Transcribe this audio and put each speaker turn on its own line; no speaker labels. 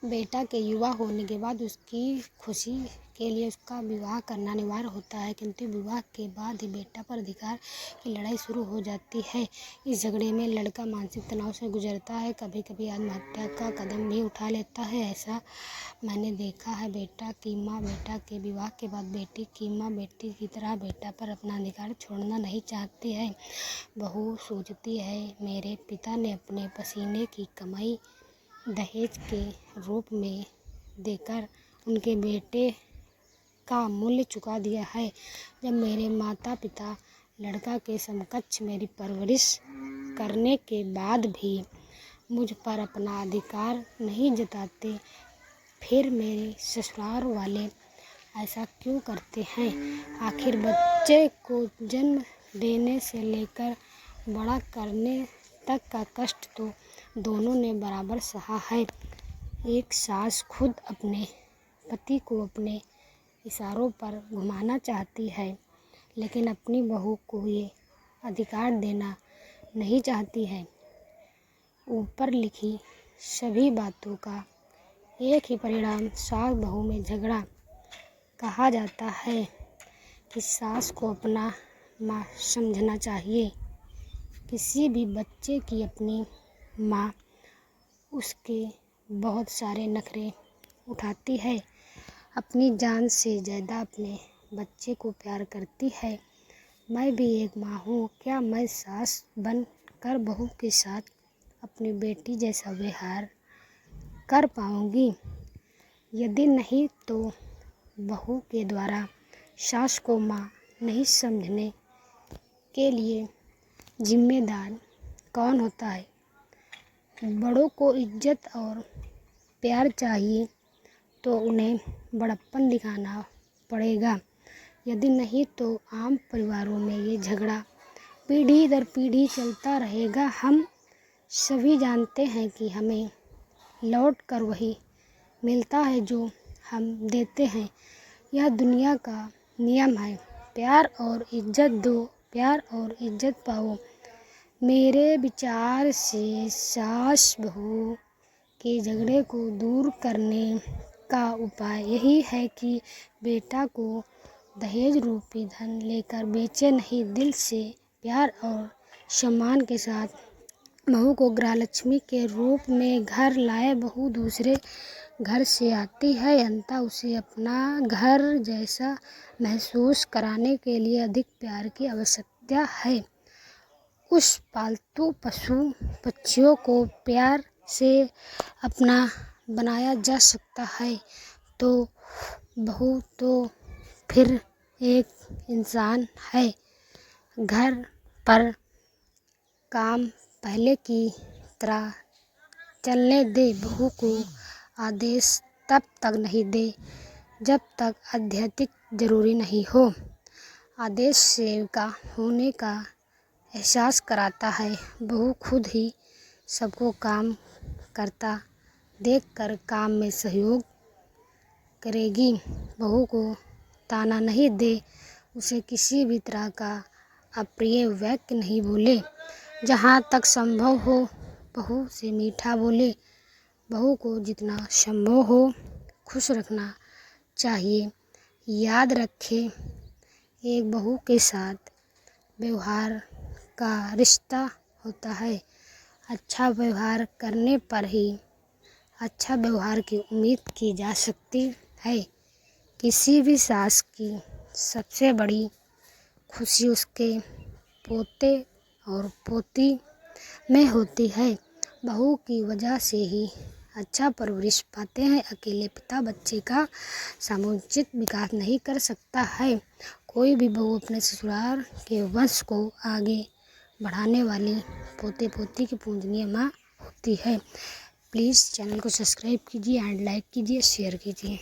बेटा के युवा होने के बाद उसकी खुशी के लिए उसका विवाह करना अनिवार्य होता है, किंतु विवाह के बाद ही बेटा पर अधिकार की लड़ाई शुरू हो जाती है। इस झगड़े में लड़का मानसिक तनाव से गुजरता है, कभी कभी आत्महत्या का कदम भी उठा लेता है। ऐसा मैंने देखा है। बेटा की माँ बेटा के विवाह के बाद बेटी की माँ बेटी की तरह बेटा पर अपना अधिकार छोड़ना नहीं चाहती है। बहू सोचती है, मेरे पिता ने अपने पसीने की कमाई दहेज के रूप में देकर उनके बेटे का मूल्य चुका दिया है। जब मेरे माता पिता लड़का के समकक्ष मेरी परवरिश करने के बाद भी मुझ पर अपना अधिकार नहीं जताते, फिर मेरे ससुराल वाले ऐसा क्यों करते हैं? आखिर बच्चे को जन्म देने से लेकर बड़ा करने तक का कष्ट तो दोनों ने बराबर सहा है। एक सास खुद अपने पति को अपने इशारों पर घुमाना चाहती है, लेकिन अपनी बहू को ये अधिकार देना नहीं चाहती है। ऊपर लिखी सभी बातों का एक ही परिणाम सास बहू में झगड़ा कहा जाता है कि सास को अपना माँ समझना चाहिए। किसी भी बच्चे की अपनी माँ उसके बहुत सारे नखरे उठाती है, अपनी जान से ज़्यादा अपने बच्चे को प्यार करती है। मैं भी एक माँ हूँ, क्या मैं सास बन कर बहू के साथ अपनी बेटी जैसा व्यवहार कर पाऊँगी? यदि नहीं, तो बहू के द्वारा सास को माँ नहीं समझने के लिए जिम्मेदार कौन होता है? बड़ों को इज्जत और प्यार चाहिए तो उन्हें बड़प्पन दिखाना पड़ेगा। यदि नहीं तो आम परिवारों में ये झगड़ा पीढ़ी दर पीढ़ी चलता रहेगा। हम सभी जानते हैं कि हमें लौट कर वही मिलता है जो हम देते हैं। यह दुनिया का नियम है। प्यार और इज्जत दो, प्यार और इज्जत पाओ। मेरे विचार से सास बहू के झगड़े को दूर करने का उपाय यही है कि बेटा को दहेज रूपी धन लेकर बेचे नहीं, दिल से प्यार और सम्मान के साथ बहू को गृहलक्ष्मी के रूप में घर लाए। बहू दूसरे घर से आती है, अंततः उसे अपना घर जैसा महसूस कराने के लिए अधिक प्यार की आवश्यकता है। उस पालतू पशु पक्षियों को प्यार से अपना बनाया जा सकता है, तो बहू तो फिर एक इंसान है। घर पर काम पहले की तरह चलने दे। बहू को आदेश तब तक नहीं दे जब तक अत्यधिक जरूरी नहीं हो। आदेश सेविका होने का एहसास कराता है। बहू खुद ही सबको काम करता देखकर काम में सहयोग करेगी। बहू को ताना नहीं दे, उसे किसी भी तरह का अप्रिय वाक्य नहीं बोले। जहाँ तक संभव हो बहू से मीठा बोले। बहू को जितना संभव हो खुश रखना चाहिए। याद रखें, एक बहू के साथ व्यवहार का रिश्ता होता है। अच्छा व्यवहार करने पर ही अच्छा व्यवहार की उम्मीद की जा सकती है। किसी भी सास की सबसे बड़ी खुशी उसके पोते और पोती में होती है। बहू की वजह से ही अच्छा परवरिश पाते हैं। अकेले पिता बच्चे का समुचित विकास नहीं कर सकता है। कोई भी बहू अपने ससुराल के वंश को आगे बढ़ाने वाली पोते पोती की पूजनीय माँ होती है। प्लीज़ चैनल को सब्सक्राइब कीजिए एंड लाइक कीजिए, शेयर कीजिए।